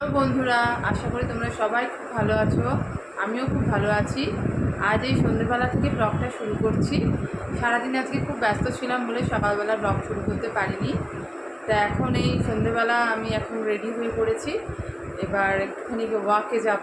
বন্ধুরা, আশা করি তোমরা সবাই খুব ভালো আছো। আমিও খুব ভালো আছি। আজ এই সন্ধ্যেবেলা থেকে ব্লগটা শুরু করছি। সারাদিন আজকে খুব ব্যস্ত ছিলাম বলে সকালবেলা ব্লগ শুরু করতে পারিনি। তা এখন এই সন্ধ্যেবেলা আমি এখন রেডি হয়ে পড়েছি। এবার একটুখানি ওয়াকে যাব।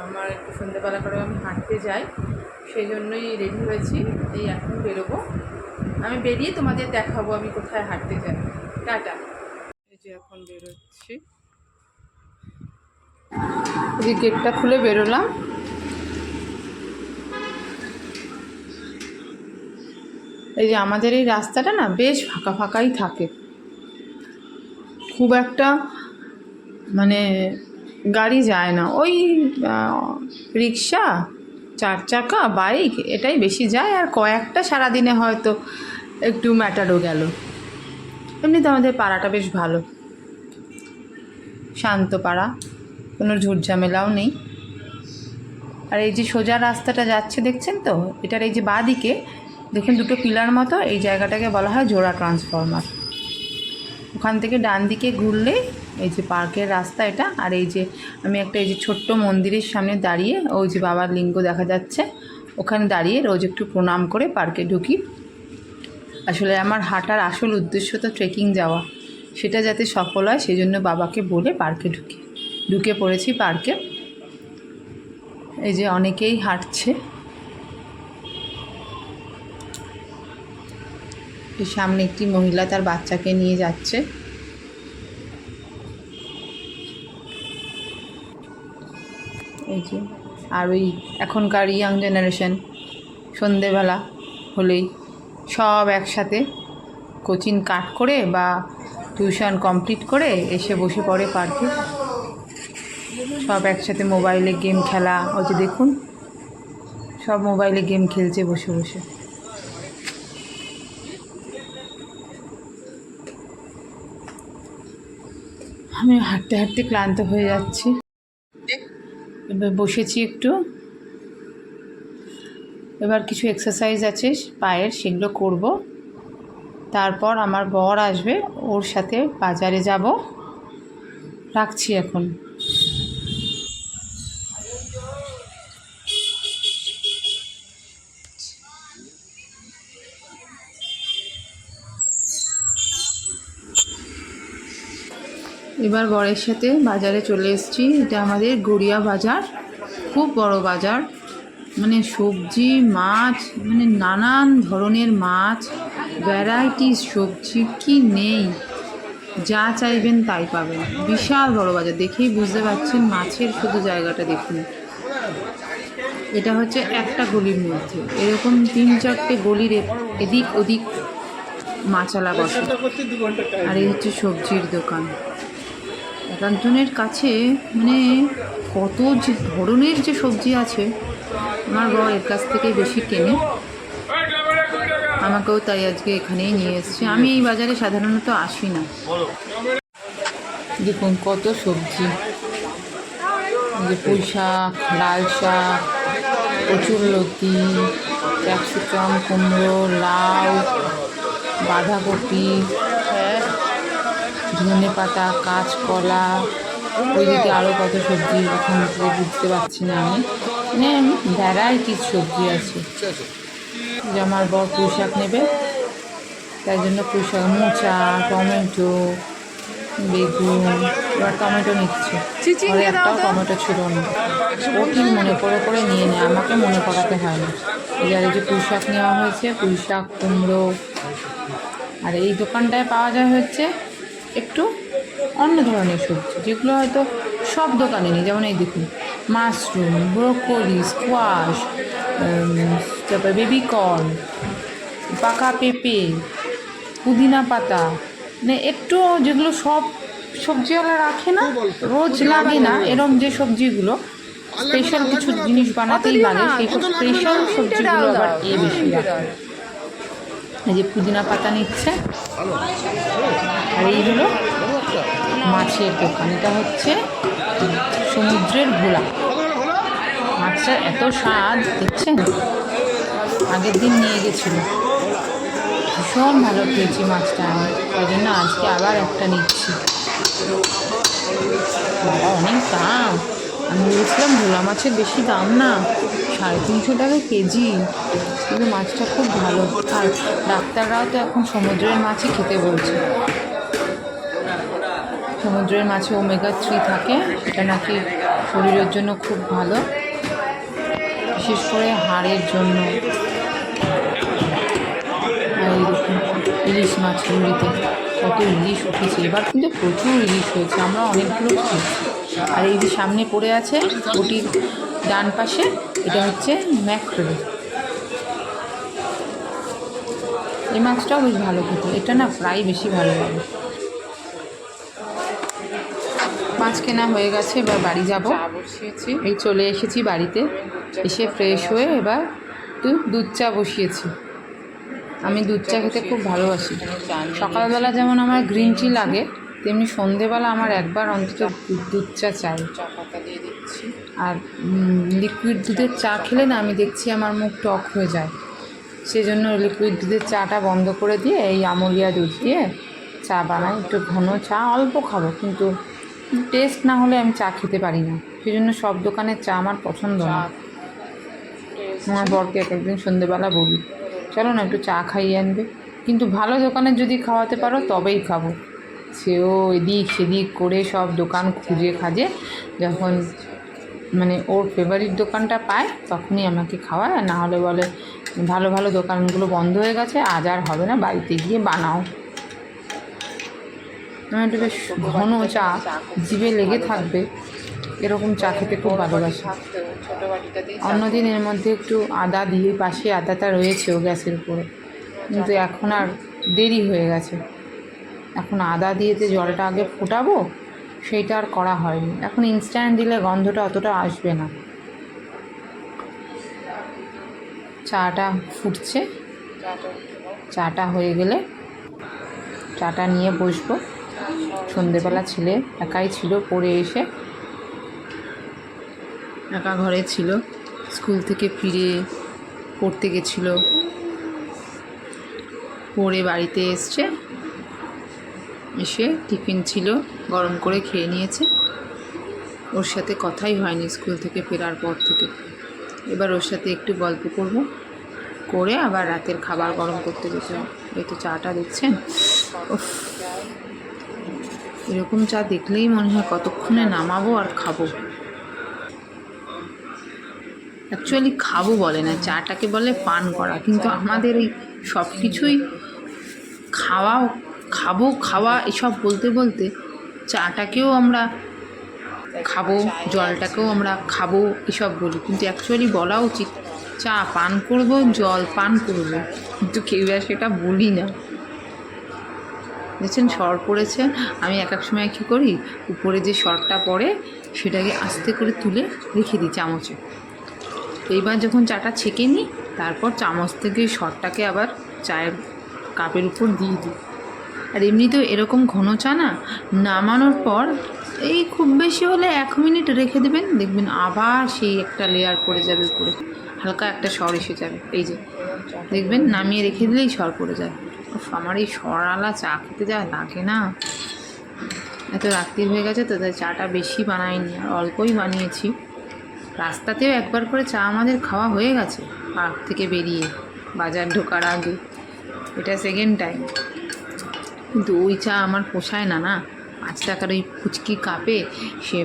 আমার একটু সন্ধ্যেবেলা করে আমি হাঁটতে যাই, সেই জন্যই রেডি হয়েছি। এই এখন বেরোবো। আমি বেরিয়ে তোমাদের দেখাবো আমি কোথায় হাঁটতে যাই। টাটা। এই যে এখন বেরোচ্ছি। এই যে গেটটা খুলে বেরোলাম। এই যে আমাদের এই রাস্তাটা না বেশ ফাঁকা ফাঁকাই থাকে, খুব একটা মানে গাড়ি যায় না। ওই রিক্সা, 4 চাকা, বাইক এটাই বেশি যায়, আর কয়েকটা সারাদিনে হয়তো একটু ম্যাটারও গেল। এমনিতে আমাদের পাড়াটা বেশ ভালো, শান্ত পাড়া, কোনো ঝুটঝামেলাও নেই। আর এই যে সোজা রাস্তাটা যাচ্ছে দেখছেন তো, এটার এই যে বাঁ দিকে দেখুন দুটো পিলার মতো, এই জায়গাটাকে বলা হয় জোড়া ট্রান্সফরমার। ওখান থেকে ডান দিকে ঘুরলে এই যে পার্কের রাস্তা এটা। আর এই যে আমি একটা এই যে ছোট্ট মন্দিরের সামনে দাঁড়িয়ে, ওই যে বাবার লিঙ্গ দেখা যাচ্ছে, ওখানে দাঁড়িয়ে রোজ একটু প্রণাম করে পার্কে ঢুকি। আসলে আমার হাঁটার আসল উদ্দেশ্য তো ট্রেকিং যাওয়া, সেটা যাতে সফল হয় সেই জন্য বাবাকে বলে পার্কে ঢুকে পড়েছি পার্কে। এই যে অনেকেই হাঁটছে। সামনে একটি মহিলা তার বাচ্চাকে নিয়ে যাচ্ছে। এই যে আর ওই এখনকার ইয়াং জেনারেশন সন্ধেবেলা হলেই সব একসাথে কোচিং কাট করে বা টিউশন কমপ্লিট করে এসে বসে পড়ে পার্কে। সব একসাথে মোবাইলে গেম খেলা, ওই যে দেখুন সব মোবাইলে গেম খেলছে বসে বসে। আমি হাঁটতে হাঁটতে ক্লান্ত হয়ে যাচ্ছি। এবার বসেছি একটু। এবার কিছু এক্সারসাইজ আছে পায়ের, সেগুলো করব। তারপর আমার বর আসবে, ওর সাথে বাজারে যাব। রাখছি এখন। এবার বরের সাথে বাজারে চলে এসেছি। এটা আমাদের গড়িয়া বাজার, খুব বড় বাজার। মানে সবজি, মাছ, মানে নানান ধরনের মাছ, ভ্যারাইটিস সবজি কি নেই, যা চাইবেন তাই পাবেন। বিশাল বড় বাজার, দেখেই বুঝতে পারছেন। মাছের শুধু জায়গাটা দেখুন। এটা হচ্ছে একটা গলির মধ্যে, এরকম 3-4টে গলির এদিক ওদিক মাছালা বসে। আর এই হচ্ছে সবজির দোকান। এক একজনের কাছে মানে কত যে ধরনের যে সবজি আছে। আমার বর এর কাছ থেকে বেশি কেনে, আমাকেও তাই আজকে এখানেই নিয়ে এসছে। আমি এই বাজারে সাধারণত আসি না। দেখুন কত সবজি, যে পুঁই শাক, লাল শাক, কচুরলতি, ক্যাপসিকাম, কুমড়ো, লাউ, বাঁধাকপি, ধনে পাতা, কাঁচকলা, ওই দিকে আরও কত সবজি ওখান থেকে বুঝতে পারছি না আমি। মানে ভ্যারাইটিস সবজি আছে। যে আমার বর পুঁই শাক নেবে, তাই জন্য পুঁই শাক, মোচা, টমেটো, বেগুন। এবার টমেটো নিচ্ছে, ঘরে একটাও টমেটো ছিল না। ও ঠিক মনে করে নিয়ে নেয়, আমাকে মনে করাতে হয় না। এবারে যে পুঁই শাক নেওয়া হয়েছে, পুঁই শাক, কুমড়ো। আর এই দোকানটায় পাওয়া যায় হচ্ছে একটু অন্য ধরনের সবজি, যেগুলো হয়তো সব দোকানে নেই। যেমন এই দেখুন মাশরুম, ব্রোকলি, স্কোয়াশ, তারপরে বেবিকর্ন, পাকা পেঁপে, পুদিনা পাতা, মানে একটু যেগুলো সব সবজিওয়ালা রাখে না, রোজ লাগে না, এরকম যে সবজিগুলো স্পেশাল কিছু জিনিস বানাতেই লাগে, সেই সব স্পেশাল সবজিগুলো আবার বেশি রাখে। এই যে পুদিনা পাতা নিচ্ছে। আর এই হলো মাছের দোকান। এটা হচ্ছে সমুদ্রের ভোলা। মাছটা এত স্বাদ দেখছেন, আগের দিন নিয়ে গেছিল, ভীষণ ভালো খেয়েছি মাছটা আমি, তাই জন্য আজকে আবার একটা নিচ্ছি। বাবা অনেক দাম। আমি ভেবেছিলাম ভোলা মাছের বেশি দাম না, 350 টাকা কেজি, কিন্তু মাছটা খুব ভালো। আর ডাক্তাররাও তো এখন সমুদ্রের মাছই খেতে বলছে। সমুদ্রের মাছে ওমেগা-3 থাকে, এটা নাকি শরীরের জন্য খুব ভালো, বিশেষ করে হাড়ের জন্য। আর এইরকম ইলিশ মাছ, নদীতে কত ইলিশ উঠেছে এবার, কিন্তু প্রচুর ইলিশ হয়েছে, আমরা অনেকগুলো খেয়েছি। আর এই যে সামনে পড়ে আছে ওটির ডান পাশে, এটা হচ্ছে ম্যাক্রেল। এই মাছটাও বেশ ভালো খেতে, এটা না ফ্রাই বেশি ভালো লাগে। মাছ কেনা হয়ে গেছে, এবার বাড়ি যাব। বসিয়েছি, এই চলে এসেছি বাড়িতে, এসে ফ্রেশ হয়ে এবার একটু দুধ চা বসিয়েছি। আমি দুধ চা খেতে খুব ভালোবাসি। সকালবেলা যেমন আমার গ্রিন টি লাগে, তেমনি সন্ধেবেলা আমার একবার অন্তত দুধ চা চাই। চা পাতা দিয়ে দিচ্ছি। আর লিকুইড দুধের চা খেলে না আমি দেখছি আমার মুখ টক হয়ে যায়, সেজন্য লিকুইড দুধের চাটা বন্ধ করে দিয়ে এই আমুলিয়া দুধ দিয়ে চা বানাই। একটু ঘন চা অল্প খাবো, কিন্তু টেস্ট না হলে আমি চা খেতে পারি না, সেজন্য সব দোকানের চা আমার পছন্দ না। আমার বরকে এক একদিন সন্ধেবেলা বলি, চলো না একটু চা খাইয়ে আনবে, কিন্তু ভালো দোকানের যদি খাওয়াতে পারো তবেই খাবো। সেও এদিক সেদিক করে সব দোকান খুঁজে খাজে, যখন মানে ওর ফেভারিট দোকানটা পায় তখনই আমাকে খাওয়ায়, আর না হলে বলে ভালো ভালো দোকানগুলো বন্ধ হয়ে গেছে, আজ আর হবে না, বাড়িতে গিয়ে বানাও। আমি একটু বেশ ঘন চা জিভে লেগে থাকবে এরকম চা খেতে খুব ভালোবাসি। অন্যদিন এর মধ্যে একটু আদা দিয়ে, পাশে আদাটা রয়েছেও গ্যাসের উপরে, কিন্তু এখন আর দেরি হয়ে গেছে, এখন আদা দিয়েতে জলটা আগে ফোটাবো, সেইটা আর করা হয়নি। এখন ইনস্ট্যান্ট দিলে গন্ধটা অতটা আসবে না। চাটা ফুটছে, চাটা হয়ে গেলে চাটা নিয়ে বসবো। সন্ধেবেলা ছেলে একাই ছিল, পড়ে এসে একা ঘরে ছিল, স্কুল থেকে ফিরে পড়তে গেছিল, পড়ে বাড়িতে এসছে, এসে টিফিন ছিল গরম করে খেয়ে নিয়েছে। ওর সাথে কথাই হয়নি স্কুল থেকে ফেরার পর থেকে। এবার ওর সাথে একটু গল্প করব, করে আবার রাতের খাবার গরম করতে যেতে হবে। এই তো চাটা দেখছেন, উফ, এরকম চা দেখলেই মনে হয় কতক্ষণে নামাবো আর খাবো। অ্যাকচুয়ালি খাবো বলে না, চাটাকে বলে পান করা, কিন্তু আমাদের এই সব কিছুই খাবো খাওয়া এসব বলতে বলতে চাটাকেও আমরা খাবো, জলটাকেও আমরা খাবো এসব বলি, কিন্তু অ্যাকচুয়ালি বলা উচিত চা পান করব, জল পান করব, কিন্তু কেউ আর সেটা বলি না। দেখছেন সর পড়েছে, আমি এক এক সময় কী করি, উপরে যে সরটা পড়ে সেটাকে আস্তে করে তুলে রেখে দিই চামচে। এইবার যখন চাটা ছেঁকে নিই, তারপর চামচ থেকে সরটাকে আবার চায়ের কাপের উপর দিয়ে দিই। আর এমনিতেও এরকম ঘন চা না নামানোর পর এই খুব বেশি হলে 1 মিনিট রেখে দেবেন, দেখবেন আবার সেই একটা লেয়ার পড়ে যাবে, উপরে হালকা একটা সর এসে যাবে। এই যে দেখবেন নামিয়ে রেখে দিলেই সর পড়ে যায়। আমার এই সরওয়ালা চা খেতে যা লাগে না, এত রাত্রির হয়ে গেছে তো, তাই চাটা বেশি বানাইনি, আর অল্পই বানিয়েছি। রাস্তাতেও একবার করে চা আমাদের খাওয়া হয়ে গেছে, পার্ক থেকে বেরিয়ে বাজার ঢোকার আগে, এটা সেকেন্ড টাইম। কিন্তু ওই চা আমার পোষায় না, না 5 টাকার ওই ফুচকি কাপে সে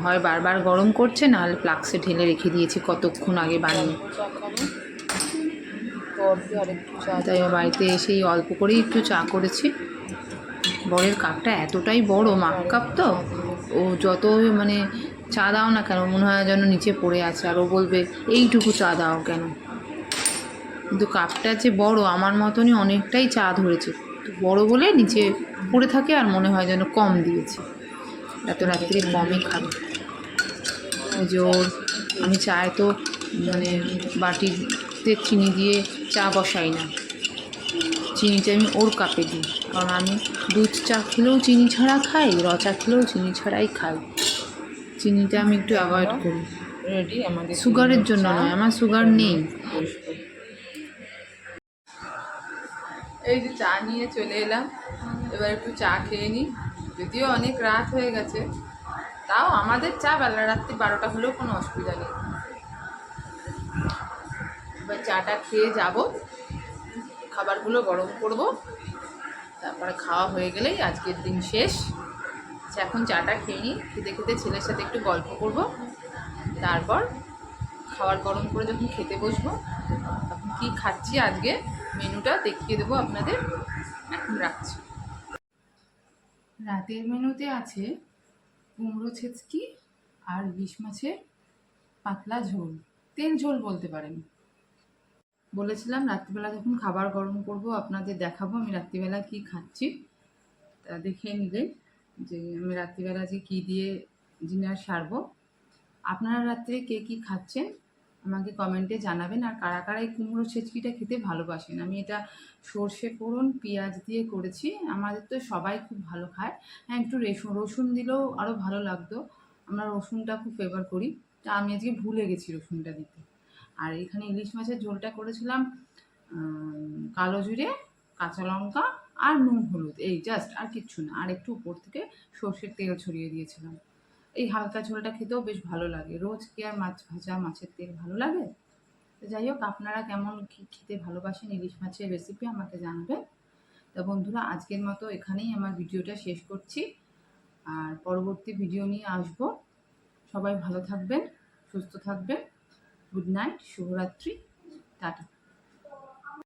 হয় বারবার গরম করছে, নাহলে ফ্লাক্সে ঢেলে রেখে দিয়েছি কতক্ষণ আগে বানিয়ে। তাই বাড়িতে এসেই অল্প করেই একটু চা করেছি। বরের কাপটা এতটাই বড়, মাপ কাপ তো, ও যত মানে চা দাও না কেন মনে হয় যেন নিচে পড়ে আছে, আর ও বলবে এইটুকু চা দাও কেন। কিন্তু কাপটা যে বড়, আমার মতনই অনেকটাই চা ধরেছে, বড় বলে নিচে পড়ে থাকে, আর মনে হয় যেন কম দিয়েছে, এত রাত্রে কমই খাবে। ওই যে ওর আমি চায় তো মানে বাটিতে চিনি দিয়ে চা বসাই না, চিনিটা আমি ওর কাপে দিই, কারণ আমি দুধ চা খেলেও চিনি ছাড়া খাই, র চা খেলেও চিনি ছাড়াই খাই, চিনিটা আমি একটু অ্যাভয়েড করি। রেডি আমাদের সুগারের জন্য নয়, আমার সুগার নেই। এই যে চা নিয়ে চলে এলাম, এবার একটু চা খেয়ে নিই, যদিও অনেক রাত হয়ে গেছে, তাও আমাদের চা বেলা রাত্রি 12টা হলেও কোনো অসুবিধা নেই। এবার চাটা খেয়ে যাব, খাবারগুলো গরম করব, তারপরে খাওয়া হয়ে গেলেই আজকের দিন শেষ। আচ্ছা, এখন চাটা খেয়ে নিই, খেতে খেতে ছেলের সাথে একটু গল্প করব, তারপর খাবার গরম করে যখন খেতে বসবো তখন কী খাচ্ছি আজকে মেনুটা দেখিয়ে দেবো আপনাদের। এখন রাখছি। রাতের মেনুতে আছে কুমড়ো ছেচকি আর ইলিশ মাছের পাতলা ঝোল, তেল ঝোল বলতে পারেন। বলেছিলাম রাত্রিবেলা যখন খাবার গরম করব আপনাদের দেখাবো আমি রাত্রিবেলা কি খাচ্ছি। তা দেখে নিলে যে আমি রাত্রিবেলা যে কী দিয়ে ডিনার সারবো। আপনারা রাত্রে কে কী খাচ্ছেন আমাকে কমেন্টে জানাবেন, আর কারা কারা এই কুমড়ো ছেচকিটা খেতে ভালোবাসেন। আমি এটা সর্ষে ফোড়ন পেঁয়াজ দিয়ে করেছি, আমাদের তো সবাই খুব ভালো খায়। হ্যাঁ, একটু রসুন দিলেও আরও ভালো লাগতো, আমরা রসুনটা খুব ফেভার করি, তা আমি আজকে ভুলে গেছি রসুনটা দিতে। আর এখানে ইলিশ মাছের ঝোলটা করেছিলাম কালো জিরে, কাঁচা লঙ্কা আর নুন হলুদ, এই জাস্ট, আর কিচ্ছু না। আর একটু উপর থেকে সর্ষের তেল ছড়িয়ে দিয়েছিলাম। এই হালকা ঝোলটা খেতেও বেশ ভালো লাগে। রোজ কি আর মাছ ভাজা মাছের তেল ভালো লাগে? তো যাই হোক, আপনারা কেমন কী খেতে ভালোবাসেন ইলিশ মাছের রেসিপি আমাকে জানাবেন। তো বন্ধুরা, আজকের মতো এখানেই আমার ভিডিওটা শেষ করছি, আর পরবর্তী ভিডিও নিয়ে আসবো। সবাই ভালো থাকবেন, সুস্থ থাকবেন। গুড নাইট, শুভরাত্রি, টাটা।